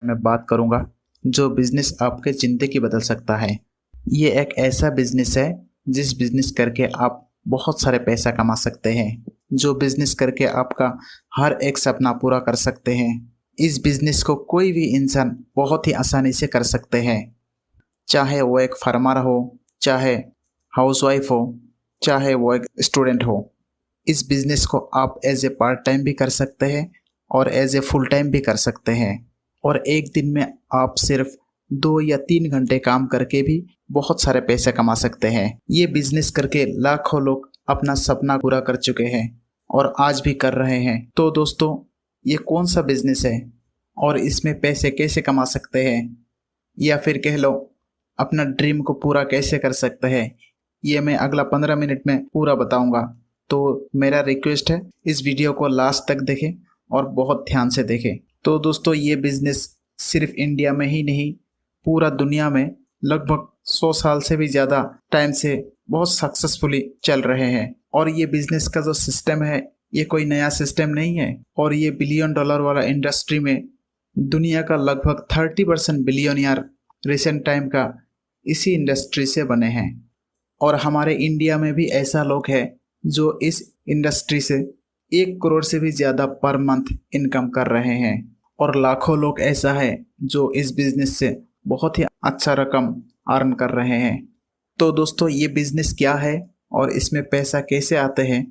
मैं बात करूंगा जो बिजनेस आपके ज़िंदगी बदल सकता है। ये एक ऐसा बिजनेस है जिस बिजनेस करके आप बहुत सारे पैसा कमा सकते हैं, जो बिजनेस करके आपका हर एक सपना पूरा कर सकते हैं। इस बिजनेस को कोई भी इंसान बहुत ही आसानी से कर सकते हैं, चाहे वो एक फार्मर हो, चाहे हाउसवाइफ हो, चाहे वो एक स्टूडेंट हो। इस बिजनेस को आप एज ए पार्ट टाइम भी कर सकते हैं और एज ए फुल टाइम भी कर सकते हैं। और एक दिन में आप सिर्फ 2 या 3 घंटे काम करके भी बहुत सारे पैसे कमा सकते हैं। ये बिजनेस करके लाखों लोग अपना सपना पूरा कर चुके हैं और आज भी कर रहे हैं। तो दोस्तों, ये कौन सा बिजनेस है और इसमें पैसे कैसे कमा सकते हैं, या फिर कह लो अपना ड्रीम को पूरा कैसे कर सकते हैं, ये मैं अगला 15 मिनट में पूरा बताऊंगा। तो मेरा रिक्वेस्ट है, इस वीडियो को लास्ट तक देखें और बहुत ध्यान से देखें। तो दोस्तों, ये बिजनेस सिर्फ इंडिया में ही नहीं, पूरा दुनिया में लगभग 100 साल से भी ज़्यादा टाइम से बहुत सक्सेसफुली चल रहे हैं। और ये बिजनेस का जो सिस्टम है, ये कोई नया सिस्टम नहीं है। और ये $1 बिलियन वाला इंडस्ट्री में दुनिया का लगभग 30% बिलियनियर रिसेंट टाइम का इसी इंडस्ट्री से बने हैं। और हमारे इंडिया में भी ऐसा लोग हैं जो इस इंडस्ट्री से 1 करोड़ से भी ज़्यादा पर मंथ इनकम कर रहे हैं। और लाखों लोग ऐसा है जो इस बिज़नेस से बहुत ही अच्छा रकम अर्न कर रहे हैं। तो दोस्तों, ये बिज़नेस क्या है और इसमें पैसा कैसे आते हैं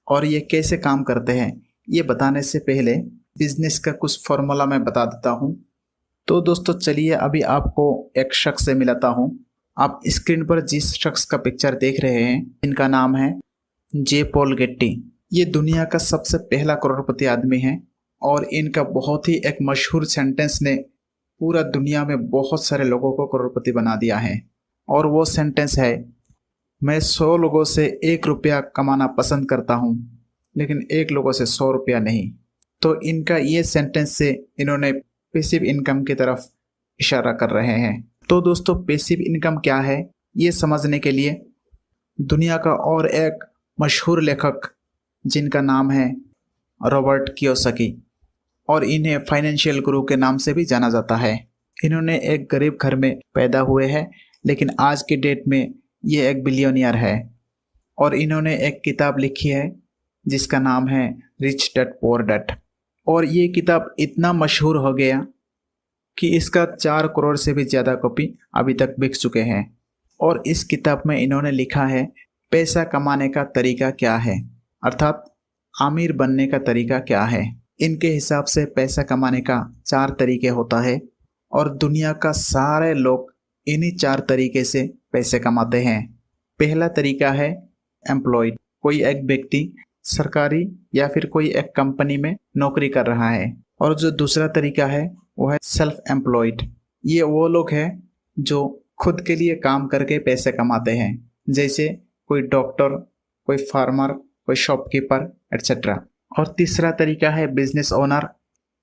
और ये कैसे काम करते हैं, ये बताने से पहले बिज़नेस का कुछ फॉर्मूला मैं बता देता हूँ। तो दोस्तों चलिए, अभी आपको एक शख्स से मिलाता हूँ। आप स्क्रीन पर जिस शख्स का पिक्चर देख रहे हैं, इनका नाम है जे पॉल गेट्टी। ये दुनिया का सबसे पहला करोड़पति आदमी है और इनका बहुत ही एक मशहूर सेंटेंस ने पूरा दुनिया में बहुत सारे लोगों को करोड़पति बना दिया है। और वो सेंटेंस है, मैं 100 लोगों से 1 रुपया कमाना पसंद करता हूँ, लेकिन 1 लोगों से 100 रुपया नहीं। तो इनका ये सेंटेंस से इन्होंने पैसिव इनकम की तरफ इशारा कर रहे हैं। तो दोस्तों, पैसिव इनकम क्या है, ये समझने के लिए दुनिया का और एक मशहूर लेखक जिनका नाम है रॉबर्ट कियोसाकी, और इन्हें फाइनेंशियल गुरु के नाम से भी जाना जाता है। इन्होंने एक गरीब घर में पैदा हुए हैं, लेकिन आज के डेट में ये एक बिलियनियर है। और इन्होंने एक किताब लिखी है जिसका नाम है रिच डैड पुअर डैड। और ये किताब इतना मशहूर हो गया कि इसका 4 करोड़ से भी ज़्यादा कॉपी अभी तक बिक चुके हैं। और इस किताब में इन्होंने लिखा है पैसा कमाने का तरीका क्या है, अर्थात अमीर बनने का तरीका क्या है। इनके हिसाब से पैसा कमाने का 4 तरीके होता है और दुनिया का सारे लोग इन्हीं 4 तरीके से पैसे कमाते हैं। पहला तरीका है एम्प्लॉयड, कोई एक व्यक्ति सरकारी या फिर कोई एक कंपनी में नौकरी कर रहा है। और जो दूसरा तरीका है वो है सेल्फ एम्प्लॉयड। ये वो लोग हैं जो खुद के लिए काम करके पैसे कमाते हैं, जैसे कोई डॉक्टर, कोई फार्मर, कोई शॉपकीपर एट्सेट्रा। और तीसरा तरीका है बिजनेस ओनर।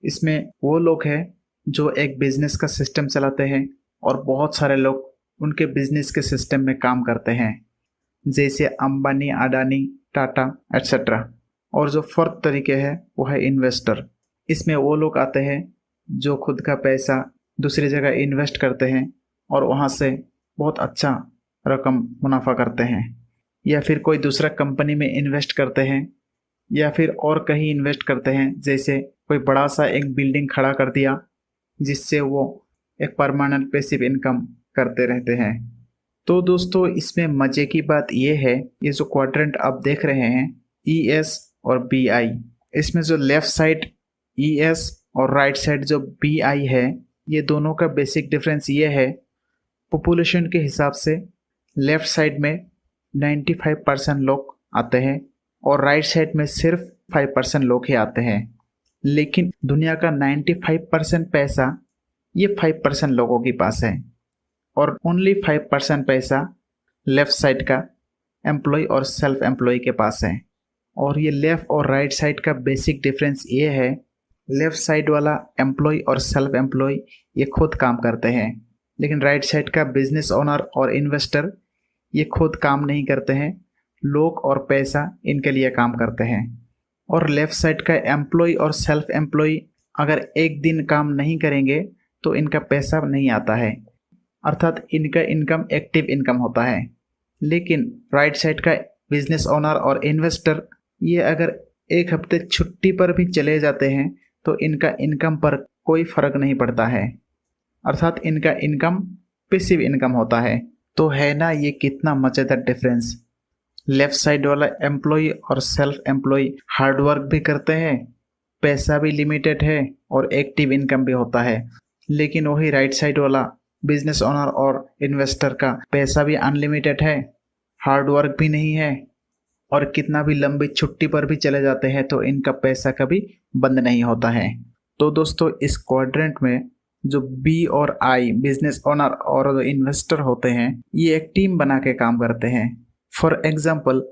इसमें वो लोग हैं जो एक बिजनेस का सिस्टम चलाते हैं और बहुत सारे लोग उनके बिजनेस के सिस्टम में काम करते हैं, जैसे अंबानी, अडानी, टाटा एट्सेट्रा। और जो फोर्थ तरीके है वो है इन्वेस्टर। इसमें वो लोग आते हैं जो खुद का पैसा दूसरी जगह इन्वेस्ट करते हैं और वहाँ से बहुत अच्छा रकम मुनाफा करते हैं, या फिर कोई दूसरा कंपनी में इन्वेस्ट करते हैं, या फिर और कहीं इन्वेस्ट करते हैं, जैसे कोई बड़ा सा एक बिल्डिंग खड़ा कर दिया जिससे वो एक परमानेंट पैसिव इनकम करते रहते हैं। तो दोस्तों, इसमें मज़े की बात ये है, ये जो क्वाड्रेंट आप देख रहे हैं ES और BI, इसमें जो लेफ़्ट साइड ES और राइट साइड जो BI है, ये दोनों का बेसिक डिफरेंस ये है, पॉपुलेशन के हिसाब से लेफ़्ट साइड में 95% लोग आते हैं और राइट साइड में सिर्फ 5% लोग ही आते हैं। लेकिन दुनिया का 95% पैसा ये 5% लोगों के पास है और ओनली 5% पैसा लेफ़्ट साइड का एम्प्लॉय और सेल्फ एम्प्लॉय के पास है। और ये लेफ़्ट और राइट साइड का बेसिक डिफरेंस ये है, लेफ़्ट साइड वाला एम्प्लॉय और सेल्फ एम्प्लॉय ये खुद काम करते हैं, लेकिन राइट साइड का बिजनेस ओनर और इन्वेस्टर ये खुद काम नहीं करते हैं, लोग और पैसा इनके लिए काम करते हैं। और लेफ़्ट साइड का एम्प्लॉय और सेल्फ एम्प्लॉय अगर एक दिन काम नहीं करेंगे तो इनका पैसा नहीं आता है, अर्थात इनका इनकम एक्टिव इनकम होता है। लेकिन राइट साइड का बिजनेस ओनर और इन्वेस्टर, ये अगर एक हफ्ते छुट्टी पर भी चले जाते हैं तो इनका इनकम पर कोई फर्क नहीं पड़ता है, अर्थात इनका इनकम पैसिव इनकम होता है। तो है ना ये कितना मज़ेदार डिफरेंस। लेफ्ट साइड वाला एम्प्लॉय और सेल्फ एम्प्लॉय हार्डवर्क भी करते हैं, पैसा भी लिमिटेड है और एक्टिव इनकम भी होता है। लेकिन वही राइट साइड वाला बिजनेस ओनर और इन्वेस्टर का पैसा भी अनलिमिटेड है, हार्डवर्क भी नहीं है, और कितना भी लंबी छुट्टी पर भी चले जाते हैं तो इनका पैसा कभी बंद नहीं होता है। तो दोस्तों इस क्वाड्रेंट में जो बी और आई बिजनेस ओनर और इन्वेस्टर होते हैं, ये एक टीम बना के काम करते हैं। फॉर एग्जाम्पल,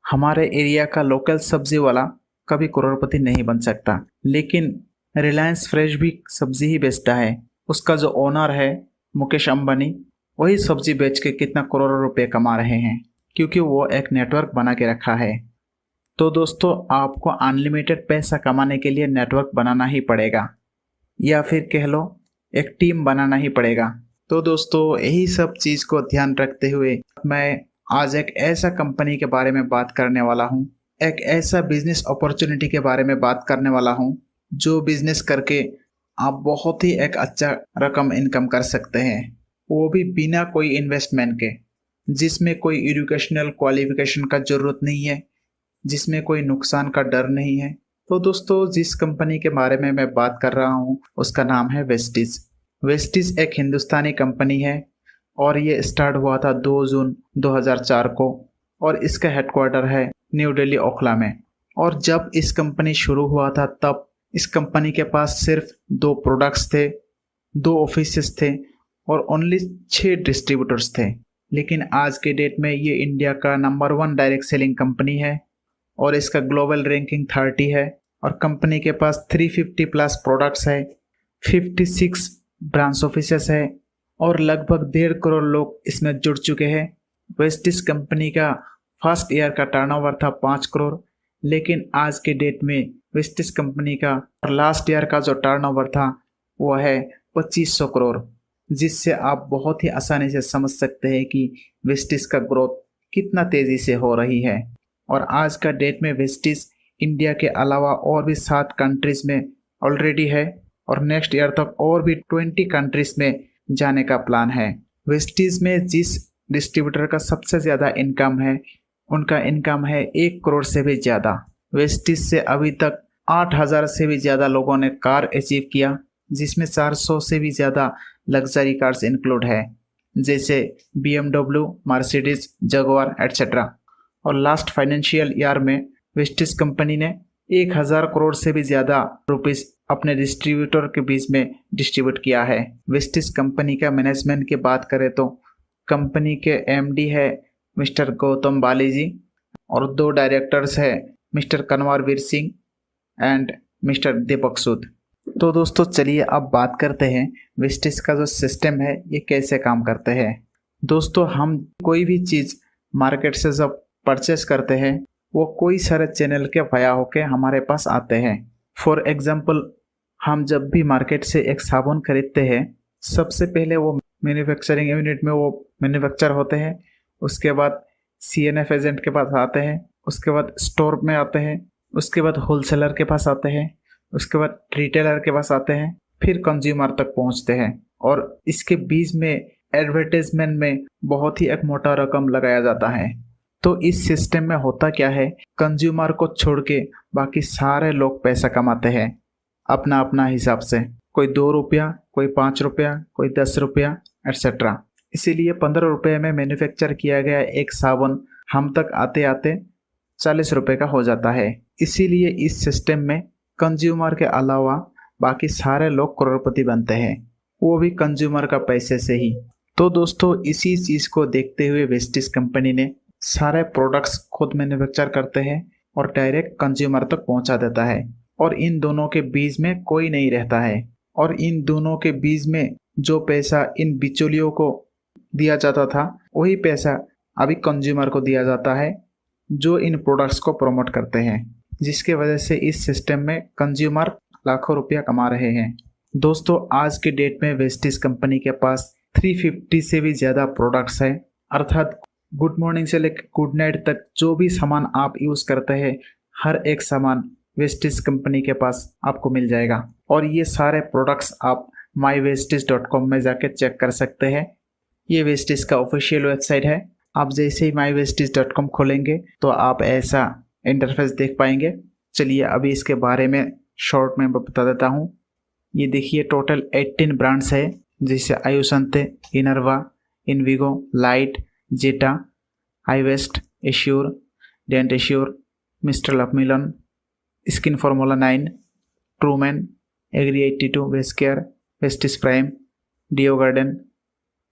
हमारे एरिया का लोकल सब्जी वाला कभी करोड़पति नहीं बन सकता, लेकिन रिलायंस फ्रेश भी सब्जी ही बेचता है। उसका जो ओनर है मुकेश अंबानी, वही सब्जी बेच के कितना करोड़ों रुपए कमा रहे हैं, क्योंकि वो एक नेटवर्क बना के रखा है। तो दोस्तों आपको अनलिमिटेड पैसा कमाने के लिए नेटवर्क बनाना ही पड़ेगा, या फिर कह लो एक टीम बनाना ही पड़ेगा। तो दोस्तों यही सब चीज़ को ध्यान रखते हुए मैं आज एक ऐसा कंपनी के बारे में बात करने वाला हूँ, एक ऐसा बिजनेस अपॉर्चुनिटी के बारे में बात करने वाला हूँ जो बिजनेस करके आप बहुत ही एक अच्छा रकम इनकम कर सकते हैं, वो भी बिना कोई इन्वेस्टमेंट के, जिसमें कोई एजुकेशनल क्वालिफिकेशन का ज़रूरत नहीं है, जिसमें कोई नुकसान का डर नहीं है। तो दोस्तों जिस कंपनी के बारे में मैं बात कर रहा हूँ उसका नाम है वेस्टिज। वेस्टिज एक हिंदुस्तानी कंपनी है और ये स्टार्ट हुआ था 2 जून 2004 को, और इसका हेडक्वार्टर है न्यू दिल्ली ओखला में। और जब इस कंपनी शुरू हुआ था तब इस कंपनी के पास सिर्फ 2 प्रोडक्ट्स थे, 2 ऑफिसेस थे और ओनली 6 डिस्ट्रीब्यूटर्स थे। लेकिन आज के डेट में ये इंडिया का नंबर 1 डायरेक्ट सेलिंग कंपनी है और इसका ग्लोबल रैंकिंग 30 है, और कंपनी के पास 350 प्लस प्रोडक्ट्स है, 56 ब्रांच ऑफिसेस है और लगभग 1.5 करोड़ लोग इसमें जुड़ चुके हैं। वेस्टिज कंपनी का फर्स्ट ईयर का टर्नओवर था 5 करोड़, लेकिन आज के डेट में वेस्टिज कंपनी का लास्ट ईयर का जो टर्नओवर था वो है 2500 करोड़, जिससे आप बहुत ही आसानी से समझ सकते हैं कि वेस्टिज का ग्रोथ कितना तेज़ी से हो रही है। और आज का डेट में वेस्टिज इंडिया के अलावा और भी 7 कंट्रीज में ऑलरेडी है और नेक्स्ट ईयर तक और भी 20 कंट्रीज में जाने का प्लान है। वेस्टिज में जिस डिस्ट्रीब्यूटर का सबसे ज़्यादा इनकम है, उनका इनकम है 1 करोड़ से भी ज़्यादा। वेस्टिज से अभी तक 8000 से भी ज़्यादा लोगों ने कार अचीव किया, जिसमें 400 से भी ज़्यादा लग्जरी कार्स इंक्लूड है, जैसे BMW, मर्सिडीज, जगुआर एट्सेट्रा। और लास्ट फाइनेंशियल ईयर में वेस्टिज कंपनी ने 1000 करोड़ से भी ज़्यादा रुपीस अपने डिस्ट्रीब्यूटर के बीच में डिस्ट्रीब्यूट किया है। वेस्टिज कंपनी का मैनेजमेंट की बात करें तो कंपनी के MD है मिस्टर गौतम बालीजी और 2 डायरेक्टर्स है मिस्टर कन्वरवीर सिंह एंड मिस्टर दीपक सूद। तो दोस्तों चलिए अब बात करते हैं वेस्टिज का जो सिस्टम है ये कैसे काम करते हैं। दोस्तों हम कोई भी चीज़ मार्केट से जब परचेस करते हैं वो कोई सारे चैनल के वाया होके हमारे पास आते हैं। फॉर एग्जांपल, हम जब भी मार्केट से एक साबुन खरीदते हैं, सबसे पहले वो मैन्युफैक्चरिंग यूनिट में वो मैन्युफैक्चर होते हैं, उसके बाद CNF एजेंट के पास आते हैं, उसके बाद स्टोर में आते हैं, उसके बाद होलसेलर के पास आते हैं, उसके बाद रिटेलर के पास आते हैं, फिर कंज्यूमर तक पहुंचते हैं। और इसके बीच में एडवर्टाइजमेंट में बहुत ही एक मोटा रकम लगाया जाता है। तो इस सिस्टम में होता क्या है, कंज्यूमर को छोड़ के बाकी सारे लोग पैसा कमाते हैं अपना अपना हिसाब से, कोई 2 रुपया, कोई 5 रुपया, कोई 10 रुपया एट्सेट्रा। इसीलिए 15 रुपये में मैन्युफैक्चर किया गया एक साबुन हम तक आते आते 40 रुपये का हो जाता है। इसीलिए इस सिस्टम में कंज्यूमर के अलावा बाकी सारे लोग करोड़पति बनते हैं, वो भी कंज्यूमर का पैसे से ही। तो दोस्तों इसी चीज़ को देखते हुए वेस्टिज कंपनी ने सारे प्रोडक्ट्स खुद मैन्युफैक्चर करते हैं और डायरेक्ट कंज्यूमर तक पहुंचा देता है, और इन दोनों के बीच में कोई नहीं रहता है। और इन दोनों के बीच में जो पैसा इन बिचौलियों को दिया जाता था वही पैसा अभी कंज्यूमर को दिया जाता है जो इन प्रोडक्ट्स को प्रमोट करते हैं, जिसके वजह से इस सिस्टम में कंज्यूमर लाखों रुपया कमा रहे हैं। दोस्तों आज के डेट में वेस्टिज कंपनी के पास 350 से भी ज़्यादा प्रोडक्ट्स है, अर्थात गुड मॉर्निंग से लेकर गुड नाइट तक जो भी सामान आप यूज़ करते हैं हर एक सामान वेस्टिज कंपनी के पास आपको मिल जाएगा। और ये सारे प्रोडक्ट्स आप mywestige.com में जाके चेक कर सकते हैं। ये वेस्टिज का ऑफिशियल वेबसाइट है। आप जैसे ही mywestige.com खोलेंगे तो आप ऐसा इंटरफेस देख पाएंगे। चलिए अभी इसके बारे में शॉर्ट में बता देता हूँ। ये देखिए टोटल 18 ब्रांड्स है, जैसे Ayusante, Inerva, Invigo, light, Zeta, iWest, Assure, Dent Assure, mister लपमिलन, skin formula 9, Trueman, Agri 82, Wescare, Vestige prime, deo garden,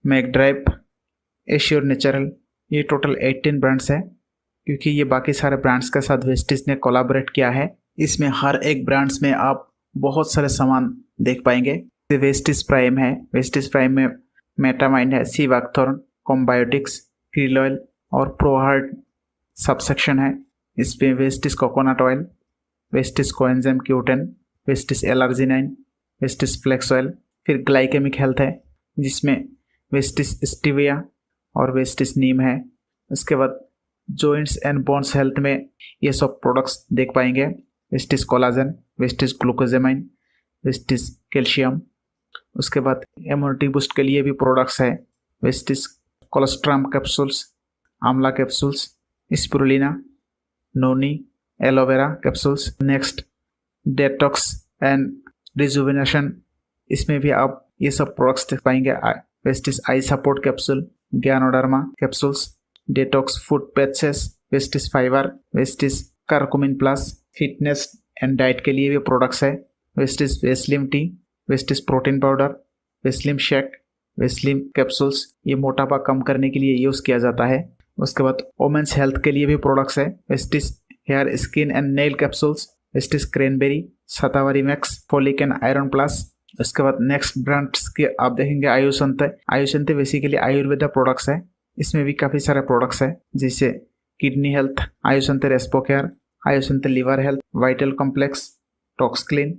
McDrive, Assure natural. ये टोटल 18 ब्रांड्स है, क्योंकि ये बाकी सारे ब्रांड्स के साथ वेस्टिज ने कोलैबोरेट किया है। इसमें हर एक ब्रांड्स में आप बहुत सारे सामान देख पाएंगे। वेस्टिज प्राइम है, वेस्टिज प्राइम में मेटामाइंड है, सी वैक्थॉर्न, कॉम्बायोटिक्स, क्रील ऑयल और प्रोहार्ट सबसेक्शन है। इसमें Vestige coconut oil, Vestige coenzyme Q10, Vestige L arginine, Vestige flax oil. फिर ग्लाइकेमिक हेल्थ है, जिसमें वेस्टिज स्टीविया और वेस्टिज नीम है। उसके बाद जॉइंट्स एंड बोन्स हेल्थ में ये सब प्रोडक्ट्स देख पाएंगे। Vestige collagen, Vestige glucosamine, Vestige calcium. उसके बाद इम्यूनिटी बूस्ट के लिए भी प्रोडक्ट्स है, Vestige colostrum capsules, amla capsules, spirulina, noni, aloe vera capsules. Next detox and rejuvenation, इसमें भी आप ये सब प्रोडक्ट्स देख पाएंगे। Vestige eye support capsule, ganoderma capsules, detox food patches, Vestige fibre, Vestige curcumin plus. Fitness and diet के लिए भी प्रोडक्ट्स है, Vestige Weslim tea, Vestige protein powder, Weslim shake, Weslim capsules. ये मोटापा कम करने के लिए यूज़ किया जाता है। उसके बाद वोमेन्स हेल्थ के लिए भी प्रोडक्ट्स है, Vestige hair skin and nail capsules, Vestige cranberry, shatavari max, folic and iron plus. उसके बाद नेक्स्ट ब्रांड्स के आप देखेंगे आयुसंते। आयुसंते बेसिकली आयुर्वेदा प्रोडक्ट्स है। इसमें भी काफ़ी सारे प्रोडक्ट्स है, जैसे kidney health, Ayusante respo care, Ayusante liver health, vital complex, tox clean,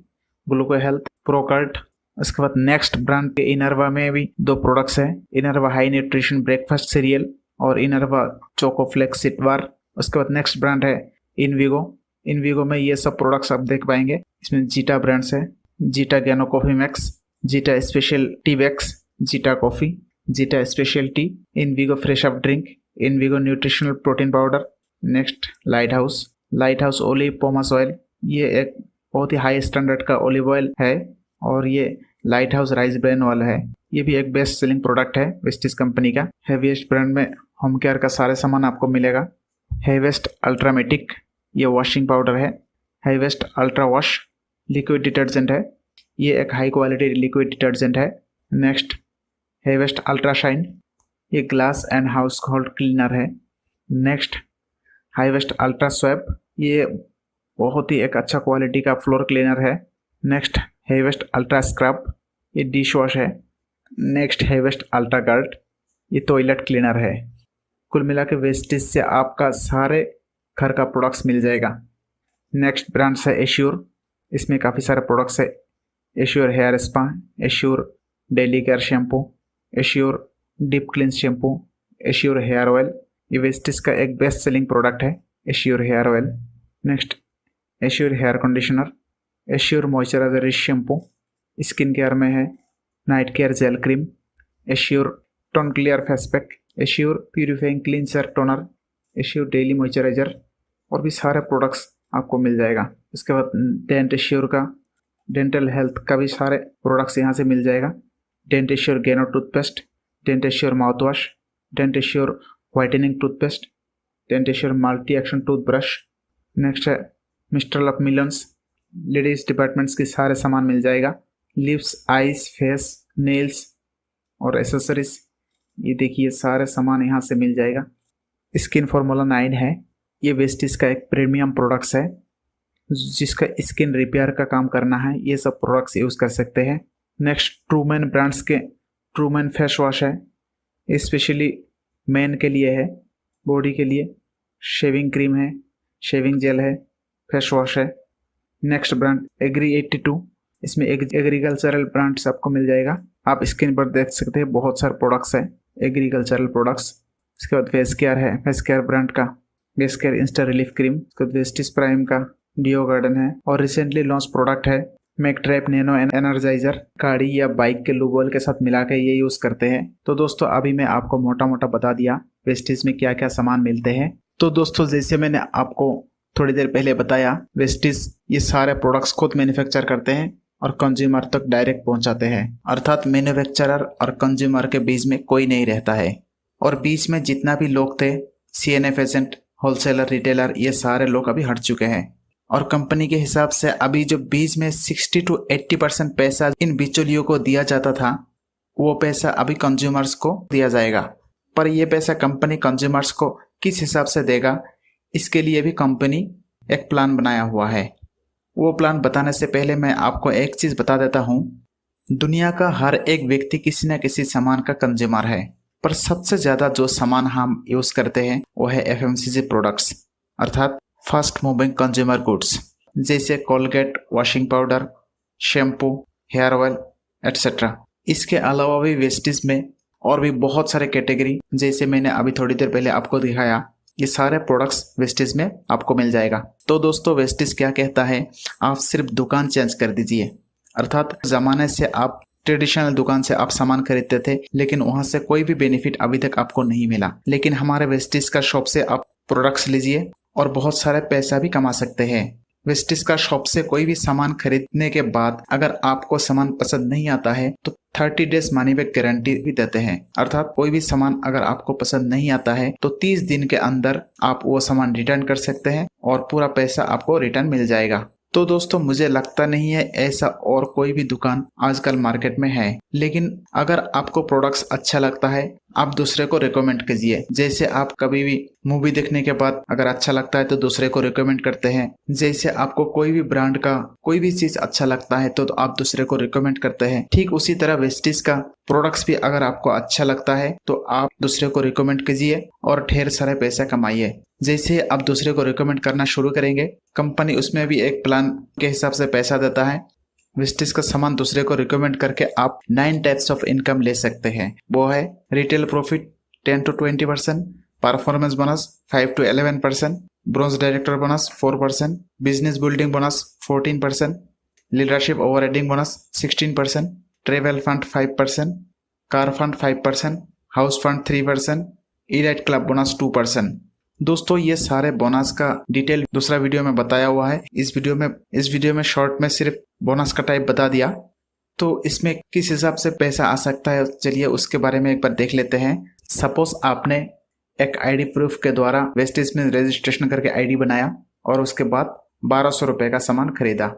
gluco health, प्रोकर्ट। उसके बाद नेक्स्ट ब्रांड के इनरवा में भी 2 प्रोडक्ट्स हैं, Inarwa high nutrition breakfast cereal और इनरवा चोकोफ्लेक्स सिट बार। उसके बाद नेक्स्ट ब्रांड है इनविगो। इनविगो में ये सब प्रोडक्ट्स आप देख पाएंगे। इसमें जीटा ब्रांड्स है, Zeta gano coffee max, Zeta special tea bags, Zeta coffee, Zeta special tea, Invigo fresh up drink, Invigo nutritional protein powder. Next lighthouse olive pomace oil. ये एक बहुत ही हाई स्टैंडर्ड का olive oil है और ये light house rice brand वाला है। ये भी एक बेस्ट सेलिंग प्रोडक्ट है वेस्टिज कंपनी का। हेवीएस्ट ब्रांड में होम केयर का सारे सामान आपको मिलेगा। हेवेस्ट अल्ट्रामेटिक, ये वॉशिंग पाउडर है। हेवेस्ट अल्ट्रा वॉश लिक्विड डिटर्जेंट है, ये एक हाई क्वालिटी लिक्विड डिटर्जेंट है। नेक्स्ट हेवेस्ट अल्ट्रा शाइन, ये glass and house hold cleaner है। नेक्स्ट हाईवेस्ट अल्ट्रा स्वैप, ये बहुत ही एक अच्छा क्वालिटी का फ्लोर क्लीनर है। नेक्स्ट हेवेस्ट अल्ट्रा स्क्रब, ये डिश वॉश है। नेक्स्ट हेवेस्ट अल्ट्रा गार्ड, ये टॉयलेट क्लीनर है। कुल मिला के वेस्टिज से आपका सारे घर का प्रोडक्ट्स मिल जाएगा। नेक्स्ट ब्रांड्स है एश्योर, इसमें काफ़ी सारे प्रोडक्ट्स है। Assure hair spa, Assure daily care shampoo, Assure deep cleanse shampoo, Assure hair oil. ये वेस्टिज का एक बेस्ट सेलिंग प्रोडक्ट है, Assure hair oil. Next Assure hair conditioner, Assure moisturiser rich shampoo, skin care में है night care gel cream, Assure tone clear face pack, Assure purifying cleanser toner, Assure daily moisturiser और भी सारे products आपको मिल जाएगा। इसके बाद डेंट एश्योर का डेंटल हेल्थ का भी सारे प्रोडक्ट्स यहाँ से मिल जाएगा। Dent Assure gano toothpaste, Dent Assure mouthwash, Dent Assure whitening toothpaste, Dent Assure multi action toothbrush. Next है मिस्टर लपमिलन्स, लेडीज डिपार्टमेंट्स के सारे सामान मिल जाएगा। लिप्स, आईज, फेस, नेल्स और एसेसरीज, ये देखिए सारे सामान यहाँ से मिल जाएगा। स्किन फॉर्मूला 9 है, ये वेस्टिज का एक प्रीमियम प्रोडक्ट्स है जिसका स्किन रिपेयर का काम करना है, ये सब प्रोडक्ट्स यूज़ कर सकते हैं। नेक्स्ट ट्रूमैन ब्रांड्स के ट्रूमैन फेस वॉश है, स्पेशली मेन के लिए है, बॉडी के लिए। शेविंग क्रीम है, शेविंग जेल है, फेस वॉश है। नेक्स्ट ब्रांड एग्री 82, इसमें एक एग्रीकल्चरल ब्रांड्स आपको मिल जाएगा। आप स्क्रीन पर देख सकते हैं बहुत सारे प्रोडक्ट्स है एग्रीकल्चरल प्रोडक्ट्स। इसके बाद फेस केयर है, फेस केयर ब्रांड का face care Insta relief cream. इसके बाद वेस्टिज प्राइम का डिओ गार्डन है, और रिसेंटली लॉन्च प्रोडक्ट है मैकट्रैप नैनो एनर्जाइजर। गाड़ी या बाइक के लूब ऑयल के साथ मिला के ये यूज करते हैं। तो दोस्तों अभी मैं आपको मोटा मोटा बता दिया वेस्टिज में क्या क्या सामान मिलते हैं। तो दोस्तों जैसे मैंने आपको थोड़ी देर पहले बताया, वेस्टिज ये सारे प्रोडक्ट्स खुद मैन्युफैक्चर करते हैं और कंज्यूमर तक डायरेक्ट पहुंचाते हैं, अर्थात मैन्युफैक्चरर और कंज्यूमर के बीच में कोई नहीं रहता है। और बीच में जितना भी लोग थे, CNF एजेंट, होलसेलर, रिटेलर, ये सारे लोग अभी हट चुके हैं। और कंपनी के हिसाब से अभी जो बीच में 60 to 80% पैसा इन बिचौलियों को दिया जाता था, वो पैसा अभी कंज्यूमर्स को दिया जाएगा। पर ये पैसा कंपनी कंज्यूमर्स को किस हिसाब से देगा, इसके लिए भी कंपनी एक प्लान बनाया हुआ है। वो प्लान बताने से पहले मैं आपको एक चीज बता देता हूँ। दुनिया का हर एक व्यक्ति किसी न किसी सामान का कंज्यूमर है, पर सबसे ज्यादा जो सामान हम यूज करते हैं वो है FMCG प्रोडक्ट्स, अर्थात फास्ट मूविंग कंज्यूमर गुड्स, जैसे Colgate, washing powder, shampoo, hair oil etcetera. इसके अलावा भी वेस्टिज में और भी बहुत सारे कैटेगरी, जैसे मैंने अभी थोड़ी देर पहले आपको दिखाया, ये सारे प्रोडक्ट्स वेस्टिज में आपको मिल जाएगा। तो दोस्तों वेस्टिज क्या कहता है, आप सिर्फ दुकान चेंज कर दीजिए, अर्थात जमाने से आप ट्रेडिशनल दुकान से आप सामान खरीदते थे, लेकिन वहां से कोई भी बेनिफिट अभी तक आपको नहीं मिला। लेकिन हमारे वेस्टिज का शॉप से आप प्रोडक्ट्स लीजिए और बहुत सारे पैसा भी कमा सकते हैं। वेस्टिज का शॉप से कोई भी सामान खरीदने के बाद अगर आपको सामान पसंद नहीं आता है तो 30 डेज मनी बैक गारंटी भी देते हैं, अर्थात कोई भी सामान अगर आपको पसंद नहीं आता है तो 30 दिन के अंदर आप वो सामान रिटर्न कर सकते हैं और पूरा पैसा आपको रिटर्न मिल जाएगा। तो दोस्तों मुझे लगता नहीं है ऐसा और कोई भी दुकान आजकल मार्केट में है, लेकिन अगर आपको प्रोडक्ट्स अच्छा लगता है आप दूसरे को रिकमेंड कीजिए। जैसे आप कभी भी मूवी देखने के बाद अगर अच्छा लगता है तो दूसरे को रिकमेंड करते हैं, जैसे आपको कोई भी ब्रांड का कोई भी चीज अच्छा लगता है तो आप दूसरे को रिकमेंड करते हैं, ठीक उसी तरह वेस्टिज का प्रोडक्ट्स भी अगर आपको अच्छा लगता है तो आप दूसरे को रिकमेंड कीजिए और ढेर सारे पैसा कमाइए। जैसे आप दूसरे को रिकमेंड करना शुरू करेंगे, कंपनी उसमें भी एक प्लान के हिसाब से पैसा देता है। वेस्टिज का सामान दूसरे को रिकमेंड करके आप 9 टाइप्स ऑफ इनकम ले सकते हैं। वो है retail profit 10 to 20%, performance bonus 5 to 11%, bronze director bonus 4%, business building bonus 14%, leadership overheading bonus 16%, travel fund 5%, car fund 5%, house fund 3%, elite club bonus 2%। दोस्तों ये सारे बोनस का डिटेल दूसरा वीडियो में बताया हुआ है। इस वीडियो में शॉर्ट में सिर्फ बोनस का टाइप बता दिया। तो इसमें किस हिसाब से पैसा आ सकता है, चलिए उसके बारे में एक बार देख लेते हैं। सपोज आपने एक आईडी प्रूफ के द्वारा वेस्टिज में रजिस्ट्रेशन करके आईडी बनाया और उसके बाद 1200 रुपए का सामान खरीदा,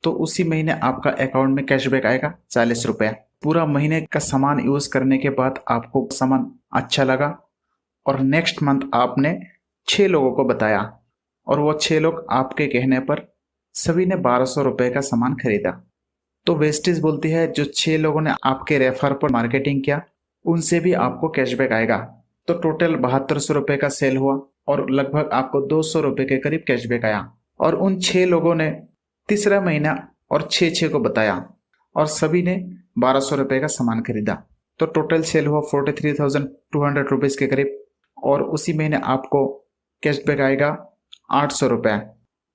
तो उसी महीने आपका अकाउंट में कैशबैक आएगा 40 रुपया। पूरा महीने का सामान यूज करने के बाद आपको सामान अच्छा लगा और नेक्स्ट मंथ आपने 6 लोगों को बताया और वो 6 लोग आपके कहने पर सभी ने 1200 रुपए का सामान खरीदा। तो वेस्टिज बोलती है जो 6 लोगों ने आपके रेफर पर मार्केटिंग किया उनसे भी आपको कैशबैक आएगा। तो टोटल 7200 रुपए का सेल हुआ और लगभग आपको 200 रुपए के करीब कैशबैक आया। और उन 6 लोगों ने तीसरा महीना और 6 को बताया और सभी ने 1200 रुपए का सामान खरीदा। तो टोटल सेल हुआ 43,200 रुपीज के करीब और उसी महीने आपको कैशबैक आएगा 800 रुपये।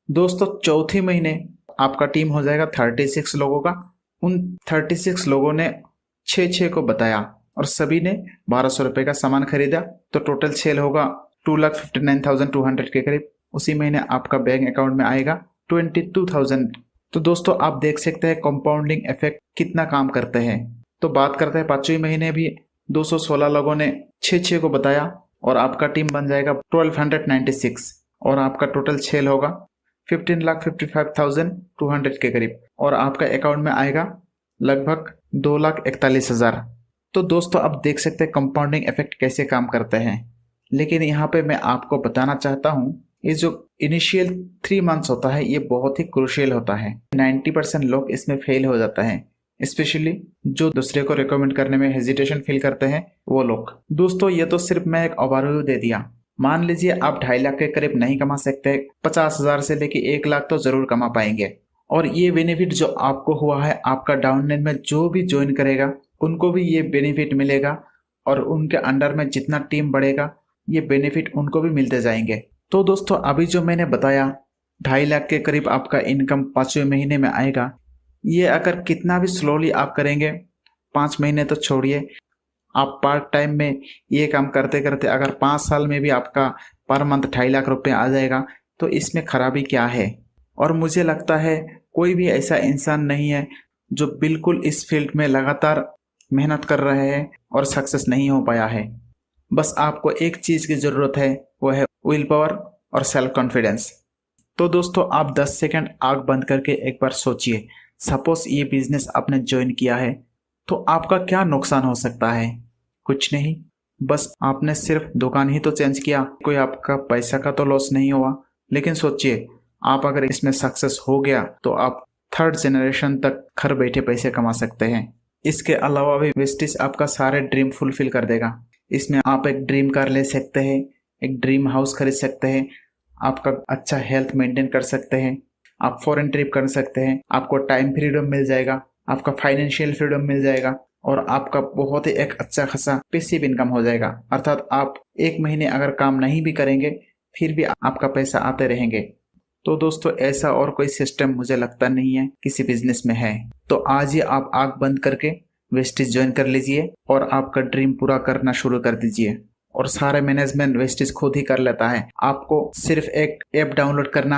दोस्तों चौथी महीने आपका टीम हो जाएगा 36 लोगों का। उन 36 लोगों ने 6 को बताया और सभी ने 1200 रुपये का सामान खरीदा। तो टोटल सेल होगा 2,59,200 के करीब। उसी महीने आपका बैंक अकाउंट में आएगा 22,000। तो दोस्तों आप देख सकते हैं कंपाउंडिंग इफेक्ट कितना काम करते हैं। तो बात करते हैं 5वें महीने भी 216 लोगों ने 6 को बताया और आपका टीम बन जाएगा 1296 और आपका टोटल सेल होगा 15,55,200 के करीब और आपका अकाउंट में आएगा लगभग 2,41,000। तो दोस्तों आप देख सकते हैं कंपाउंडिंग इफेक्ट कैसे काम करते हैं। लेकिन यहाँ पे मैं आपको बताना चाहता हूँ ये जो इनिशियल 3 मंथ्स होता है ये बहुत ही क्रूशियल होता है। 90% लोग इसमें फेल हो जाता है, स्पेशली जो दूसरे को रिकमेंड करने में हेजिटेशन फील करते हैं वो लोग। दोस्तों ये तो सिर्फ मैं एक ओवरव्यू दे दिया। मान लीजिए आप 2.5 लाख के करीब नहीं कमा सकते, 50,000 से लेके 1 लाख तो जरूर कमा पाएंगे और ये बेनिफिट जो आपको हुआ है, आपका डाउनलाइन में जो भी ज्वाइन करेगा उनको भी ये बेनिफिट मिलेगा और उनके अंडर में जितना टीम बढ़ेगा ये बेनिफिट उनको भी मिलते जाएंगे। तो दोस्तों अभी जो मैंने बताया 2.5 लाख के करीब आपका इनकम 5वें महीने में आएगा। ये अगर कितना भी स्लोली आप करेंगे, 5 महीने तो छोड़िए, आप पार्ट टाइम में ये काम करते करते अगर 5 साल में भी आपका पर मंथ 2.5 लाख रुपए आ जाएगा तो इसमें खराबी क्या है। और मुझे लगता है कोई भी ऐसा इंसान नहीं है जो बिल्कुल इस फील्ड में लगातार मेहनत कर रहे हैं और सक्सेस नहीं हो पाया है। बस आपको एक चीज़ की ज़रूरत है, वो है विल पावर और सेल्फ कॉन्फिडेंस। तो दोस्तों आप 10 सेकंड आंख बंद करके एक बार सोचिए, सपोज ये बिजनेस आपने ज्वाइन किया है तो आपका क्या नुकसान हो सकता है। कुछ नहीं, बस आपने सिर्फ दुकान ही तो चेंज किया, कोई आपका पैसा का तो लॉस नहीं हुआ। लेकिन सोचिए आप अगर इसमें सक्सेस हो गया तो आप 3rd जनरेशन तक घर बैठे पैसे कमा सकते हैं। इसके अलावा भी वेस्टिज आपका सारे ड्रीम फुलफिल कर देगा। इसमें आप एक ड्रीम कार ले सकते हैं, एक ड्रीम हाउस खरीद सकते हैं, आपका अच्छा हेल्थ मेंटेन कर सकते हैं, आप फॉरेन ट्रिप कर सकते हैं, आपको टाइम फ्रीडम मिल जाएगा, आपका फाइनेंशियल फ्रीडम मिल जाएगा और आपका बहुत ही एक अच्छा खासा पैसिव इनकम हो जाएगा। अर्थात आप 1 महीने अगर काम नहीं भी करेंगे फिर भी आपका पैसा आते रहेंगे। तो दोस्तों ऐसा और कोई सिस्टम मुझे लगता नहीं है किसी बिजनेस में है। तो आज ही आप आंख बंद करके वेस्टिज ज्वाइन कर लीजिए और आपका ड्रीम पूरा करना शुरू कर दीजिए। और सारे मैनेजमेंट वेस्टिज खुद ही कर लेता है, आपको सिर्फ एक ऐप डाउनलोड करना